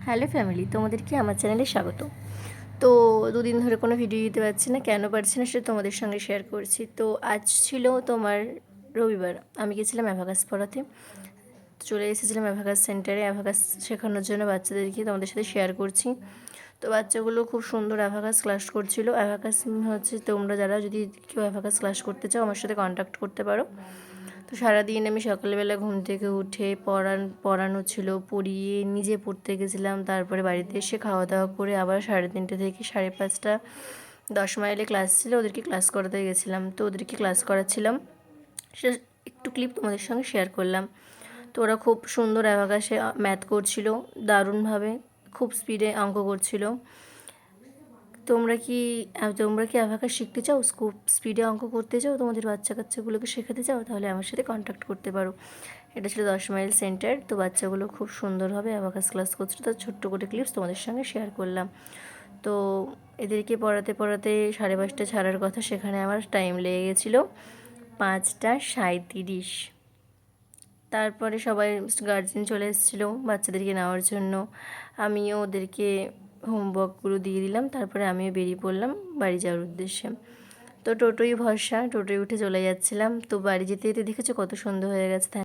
Hello family, তোমাদেরকে আমার চ্যানেলে স্বাগত। তো দুদিন ধরে কোনো ভিডিও দিতে পারছি না, কেন পারছি না সেটা তোমাদের সঙ্গে শেয়ার করছি। তো আজ ছিল তোমার রবিবার, আমি গেছিলাম অ্যাভাকাস পড়াতে। চলে এসেছিলাম অ্যাভাকাস সেন্টারে, অ্যাভাকাস শেখানোর জন্য বাচ্চাদেরকে তোমাদের সাথে শেয়ার করছি। তো বাচ্চাগুলো খুব সুন্দর অ্যাভাকাস ক্লাস করছিল। অ্যাভাকাস হচ্ছে, তোমরা যারা যদি কেউ অ্যাভাকাস ক্লাস করতে চাও আমার সাথে কন্ট্যাক্ট করতে পারো। তো সারাদিন আমি সকালবেলা ঘুম থেকে উঠে পড়ানো ছিল, পড়িয়ে নিজে পড়তে গেছিলাম। তারপরে বাড়িতে এসে খাওয়া দাওয়া করে আবার 3:30 থেকে 5:30 10 মাইলে ক্লাস ছিল, ওদেরকে ক্লাস করাতে গেছিলাম। তো ওদেরকে ক্লাস করাচ্ছিলাম, সে একটু ক্লিপ তোমাদের সঙ্গে শেয়ার করলাম। তো ওরা খুব সুন্দর অ্যাভাকাসে ম্যাথ করছিল, দারুণভাবে খুব স্পিডে অঙ্ক করছিল। তোমরা কি অ্যাভাকাস শিখতে চাও, খুব স্পিডে অঙ্ক করতে চাও, তোমাদের বাচ্চা কাচ্চাগুলোকে শেখাতে চাও, তাহলে আমার সাথে কন্ট্যাক্ট করতে পারো। এটা ছিল 10 মাইল সেন্টার। তো বাচ্চাগুলো খুব সুন্দরভাবে অ্যাভাকাস ক্লাস করছিল, তার ছোট্ট করে ক্লিপস তোমাদের সঙ্গে শেয়ার করলাম। তো এদেরকে পড়াতে পড়াতে 5:30 ছাড়ার কথা, সেখানে আমার টাইম লেগে গেছিলো 5:37। তারপরে সবাই গার্জেন চলে এসেছিলো বাচ্চাদেরকে নেওয়ার জন্য। আমিও ওদেরকে হোমওয়ার্কগুলো দিয়ে দিলাম, তারপরে আমিও বেরিয়ে পড়লাম বাড়ি যাওয়ার উদ্দেশ্যে। তো টোটোই ভরসা, টোটোয় উঠে চলে যাচ্ছিলাম। তো বাড়ি যেতে যেতে দেখেছো কত সুন্দর হয়ে গেছে।